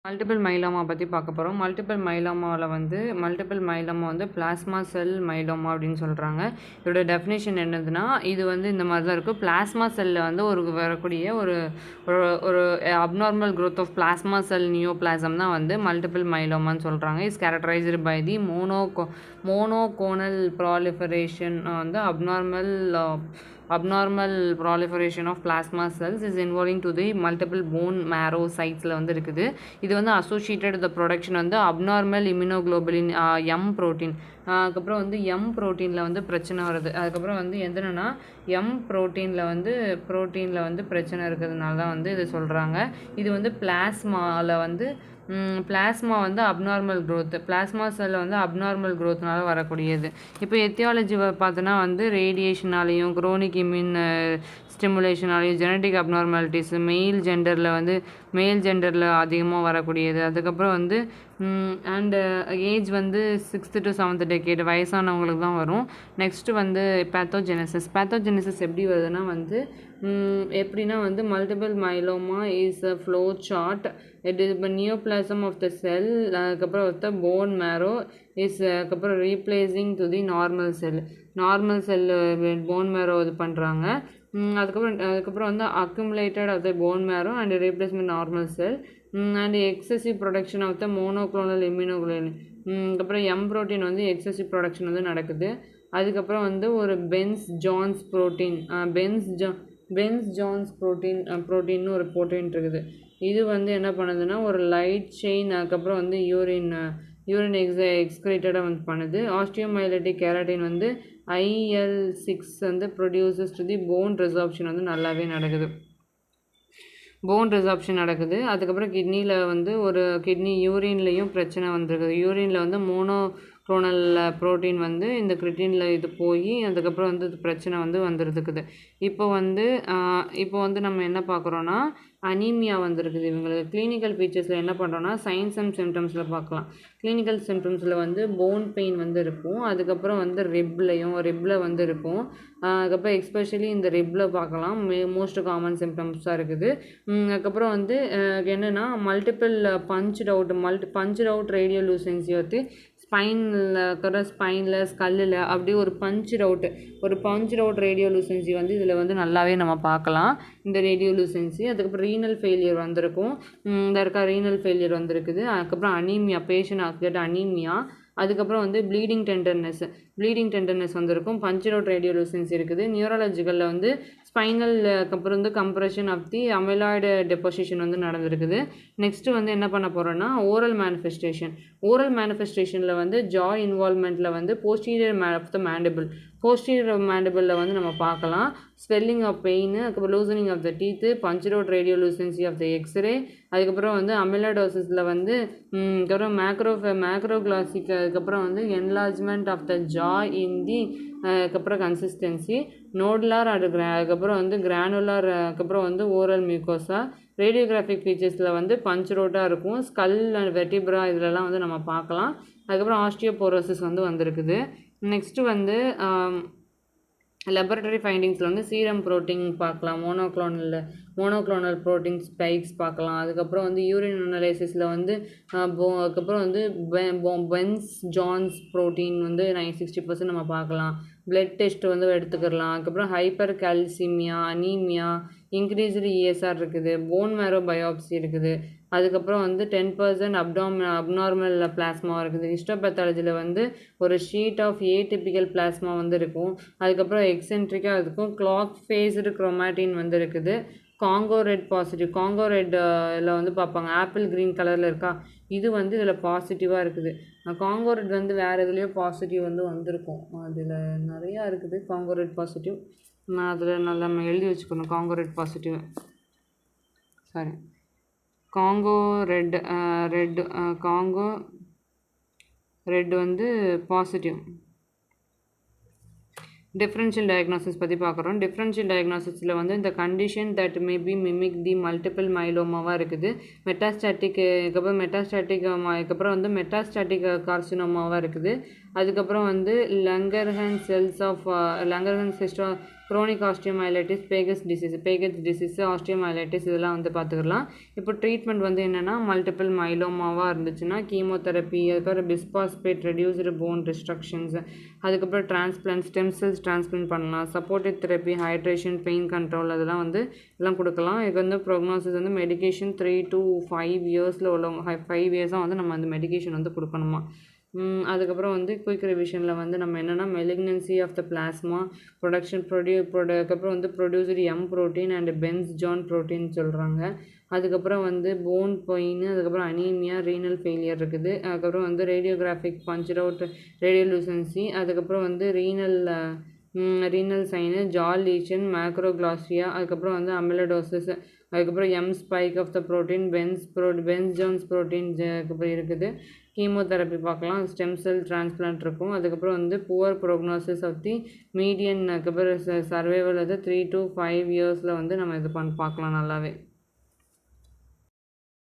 Multiple myeloma பற்றி பார்க்க போகிறோம். மல்டிபிள் மைலோமா வந்து பிளாஸ்மா செல் மைலோமா அப்படின்னு சொல்கிறாங்க. இதோட டெஃபினேஷன் என்னதுன்னா, இது வந்து இந்த மாதிரி தான் இருக்கும். பிளாஸ்மா செல்லில் வந்து வரக்கூடிய ஒரு ஒரு abnormal growth of plasma cell neoplasm தான் வந்து மல்டிபிள் மைலோமான்னு சொல்கிறாங்க. Is characterised by the monoclonal proliferation வந்து abnormal proliferation of plasma cells is involving to the multiple bone marrow sites வந்து இருக்குது. இது வந்து associated the production வந்து abnormal immunoglobulin M protein. அதுக்கப்புறம் வந்து எம் ப்ரோட்டீனில் வந்து பிரச்சனை வருது. அதுக்கப்புறம் வந்து எதுனா எம் ப்ரோட்டீனில் வந்து பிரச்சனை இருக்கிறதுனால தான் வந்து இது சொல்கிறாங்க. இது வந்து பிளாஸ்மாவில் வந்து பிளாஸ்மா வந்து அப்நார்மல் growth, பிளாஸ்மா செல்லில் வந்து அப்நார்மல் growthனால வரக்கூடியது. இப்போ எத்தியாலஜி பார்த்தோன்னா வந்து ரேடியேஷனாலேயும் குரோனிக் இம்யூன் ஸ்டிமுலேஷனாலேயும் ஜெனட்டிக் அப்நார்மாலிட்டிஸ் மெயில் ஜெண்டரில் அதிகமாக வரக்கூடியது. அதுக்கப்புறம் வந்து அண்டு ஏஜ் வந்து 6th to 7th decade வயசானவங்களுக்கு தான் வரும். நெக்ஸ்ட்டு வந்து பேத்தோஜெனசிஸ் எப்படி வருதுன்னா வந்து எப்படின்னா வந்து multiple myeloma is a flow chart. It is neoplasm of the cell. அதுக்கப்புறம் போன் மேரோ இஸ் அதுக்கப்புறம் replacing to the normal cell bone marrow இது பண்ணுறாங்க. அதுக்கப்புறம் வந்து accumulated of the bone marrow and replacement normal cell and excessive production of the monoclonal immunoglobulin. அதுக்கப்புறம் M protein வந்து excessive production வந்து நடக்குது. அதுக்கப்புறம் வந்து ஒரு பென்ஸ் ஜான்ஸ் ப்ரோட்டீன்னு ஒரு ப்ரோட்டீன் இருக்குது. இது வந்து என்ன பண்ணுதுன்னா ஒரு லைட் செயின் அதுக்கப்புறம் வந்து யூரின் எக்ஸ்கிரேட்டடாக வந்து பண்ணுது. ஆஸ்டியோமைலிட்டிக் கேரட்டின் வந்து IL-6 வந்து ப்ரொடியூசஸ் டு தி போன் ரிசார்ப்ஷன் வந்து நல்லாவே நடக்குது. அதுக்கப்புறம் கிட்னியில் வந்து யூரின்லேயும் பிரச்சனை வந்துருக்குது. யூரினில் வந்து மோனோக்ளோனல் ப்ரோட்டீன் வந்து இந்த கிரிட்டினில் இது போய் அதுக்கப்புறம் வந்து பிரச்சனை வந்து வந்துருக்குது. இப்போ வந்து நம்ம என்ன பார்க்குறோன்னா அனீமியா வந்துருக்குது. இவங்களுக்கு கிளினிக்கல் ஃபீச்சர்ஸில் என்ன பண்ணுறோன்னா சைன்ஸ் அண்ட் சிம்டம்ஸில் பார்க்கலாம். கிளினிக்கல் சிம்டம்ஸில் வந்து போன் பெயின் வந்து இருக்கும். அதுக்கப்புறம் வந்து ரிப்பில் வந்து இருக்கும். அதுக்கப்புறம் எஸ்பெஷலி இந்த ரிப்பில் பார்க்கலாம். மோஸ்ட் காமன் சிம்டம்ஸாக இருக்குது. அதுக்கப்புறம் வந்து என்னென்னா மல்டிபிள் பஞ்ச் அவுட் ரேடியோலூசன்சி வந்து ஸ்பைனில் ஸ்கல்லில் அப்படி ஒரு பஞ்ச் அவுட் ரேடியோலூசன்சி வந்து இதில் வந்து நல்லாவே நம்ம பார்க்கலாம். இந்த ரேடியோலூசன்சி அதுக்கப்புறம் ரீனல் ஃபெயிலியர் வந்திருக்கும். ரீனல் ஃபெயிலியர் வந்திருக்குது. அதுக்கப்புறம் அனீமியா, பேஷண்ட் ஆஸ்கெட் அனீமியா. அதுக்கப்புறம் வந்து ப்ளீடிங் டெண்டர்னஸ் வந்திருக்கும். பஞ்ச் அவுட் ரேடியோலூசன்சி இருக்குது. நியூரலாஜிக்கலில் வந்து ஸ்பைனல் அப்புறம் வந்து கம்ப்ரெஷன் ஆஃப் தி அமைலாய்டு டெபோசிஷன் வந்து நடந்திருக்குது. நெக்ஸ்ட்டு வந்து என்ன பண்ண போகிறோன்னா ஓரல் மேனிஃபெஸ்டேஷனில் வந்து ஜா இன்வால்மெண்ட்டில் வந்து போஸ்டீரியர் ஆஃப் த மேண்டிபிளில் வந்து நம்ம பார்க்கலாம். ஸ்வெல்லிங் ஆஃப் பெயின், அதுக்கப்புறம் loosening of the teeth, punch out radiolucency of the x-ray. அதுக்கப்புறம் வந்து அமிலடோசிஸில் வந்து அதுக்கப்புறம் மேக்ரோகிளாசிக், அதுக்கப்புறம் வந்து என்லார்ஜ்மெண்ட் ஆஃப் த ஜா இன் தி அதுக்கப்புறம் கன்சிஸ்டன்சி நோடுலார் அதுக்கப்புறம் வந்து கிரானுலார், அதுக்கப்புறம் வந்து ஓரல் மியூக்கோசா. ரேடியோகிராஃபிக் ஃபீச்சர்ஸில் வந்து பஞ்ச் ரோட்டாக இருக்கும். ஸ்கல் அண்ட் வெர்டிப்ரா இதிலலாம் வந்து நம்ம பார்க்கலாம். அதுக்கப்புறம் ஆஸ்டியோபோரோசிஸ் வந்து வந்திருக்குது. நெக்ஸ்ட்டு வந்து லெபரட்டரி ஃபைண்டிங்ஸில் வந்து சீரம் ப்ரோட்டீன் பார்க்கலாம். மோனோக்ளோனல் ப்ரோட்டீன் ஸ்பைக்ஸ் பார்க்கலாம். அதுக்கப்புறம் வந்து யூரின் அனலைசிஸில் வந்து அதுக்கப்புறம் வந்து பென்ஸ் ஜான்ஸ் ப்ரோட்டீன் வந்து 60% நம்ம பார்க்கலாம். பிளட் டெஸ்ட் வந்து எடுத்துக்கலாம். அதுக்கப்புறம் ஹைப்பர் கால்சிமியா, அனீமியா, இன்க்ரீஸ்டு ESR இருக்குது. போன் மேரோ பயாப்சி இருக்குது. அதுக்கப்புறம் வந்து 10% அப்நார்மல் பிளாஸ்மா இருக்குது. ஹிஸ்டோபேத்தாலஜியில் வந்து ஒரு ஷீட் ஆஃப் ஏடிபிக்கல் பிளாஸ்மா வந்து இருக்கும். அதுக்கப்புறம் எக்ஸென்ட்ரிக்காக இருக்கும். கிளாக் ஃபேஸ்டு குரோமாட்டின் வந்து இருக்குது. காங்கோ ரெட்டில் வந்து பார்ப்பாங்க. ஆப்பிள் க்ரீன் கலரில் இருக்கா, இது வந்து இதில் பாசிட்டிவாக இருக்குது. காங்கோ ரெட் வந்து வேறு எதுலேயோ பாசிட்டிவ் வந்து வந்திருக்கும். அதில் நிறையா இருக்குது காங்கோ ரெட் பாசிட்டிவ். நான் அதில் நல்லா நம்ம எழுதி வச்சுக்கணும். காங்கோ ரெட் வந்து பாசிட்டிவ். டிஃப்ரென்ஷியல் டயக்னோசிஸ் பற்றி பார்க்குறோம். டிஃப்ரென்ஷியல் டயக்னோசிஸில் வந்து இந்த condition that may be mimic the multiple மைலோமாவாக இருக்குது. அதுக்கப்புறம் வந்து மெட்டாஸ்டாட்டிக் கார்சினோமாவாக இருக்குது. அதுக்கப்புறம் வந்து Langerhans chronic osteomyelitis, Paget's disease, osteomyelitis இதெல்லாம் வந்து பார்த்துக்கலாம். இப்போ ட்ரீட்மெண்ட் வந்து என்னென்னா மல்டிபிள் மைலோமாவாக இருந்துச்சுன்னா கீமோதெரப்பி, அதுக்கப்புறம் பிஸ்பாஸ்பேட் ரெடியூஸ்டு போன் டிஸ்ட்ரக்ஷன்ஸ், அதுக்கப்புறம் டிரான்ஸ்பிளான்ட் ஸ்டெம் செல்ஸ் டிரான்ஸ்பிளான்ட் பண்ணலாம், supportive therapy, hydration, pain control அதெல்லாம் வந்து எல்லாம் கொடுக்கலாம். இதுக்கு வந்து ப்ரோக்னோசிஸ் வந்து மெடிகேஷன் 3 to 5 இயர்ஸில் உள்ளவங்க 5 இயர்ஸாக வந்து நம்ம அந்த மெடிகேஷன் வந்து கொடுக்கணுமா. அதுக்கப்புறம் வந்து குயிக் ரிவிஷனில் வந்து நம்ம என்னென்னா மெலிக்னன்சி ஆஃப் த பிளாஸ்மா அதுக்கப்புறம் வந்து producer M protein and Bence Jones protein சொல்கிறாங்க. அதுக்கப்புறம் வந்து போன் பெயின், அதுக்கப்புறம் அனீமியா, ரீனல் ஃபெயிலியர் இருக்குது. அதுக்கப்புறம் வந்து ரேடியோகிராஃபிக் பஞ்ச் அவுட் ரேடியோலூசன்சி, அதுக்கப்புறம் வந்து renal sign, jaw lesion, macroglossia, அதுக்கப்புறம் வந்து அமிலடோசிஸ், அதுக்கப்புறம் M spike of the protein, Bence Jones protein அதுக்கப்புறம் இருக்குது. கீமோதெரப்பி பார்க்கலாம், ஸ்டெம் செல் டிரான்ஸ்பிளான்ட் இருக்கும். அதுக்கப்புறம் வந்து poor prognosis of the median அதுக்கப்புறம் சர்வைவல் வந்து 3 to 5 இயர்ஸில் வந்து நம்ம இது பார்க்கலாம் நல்லாவே.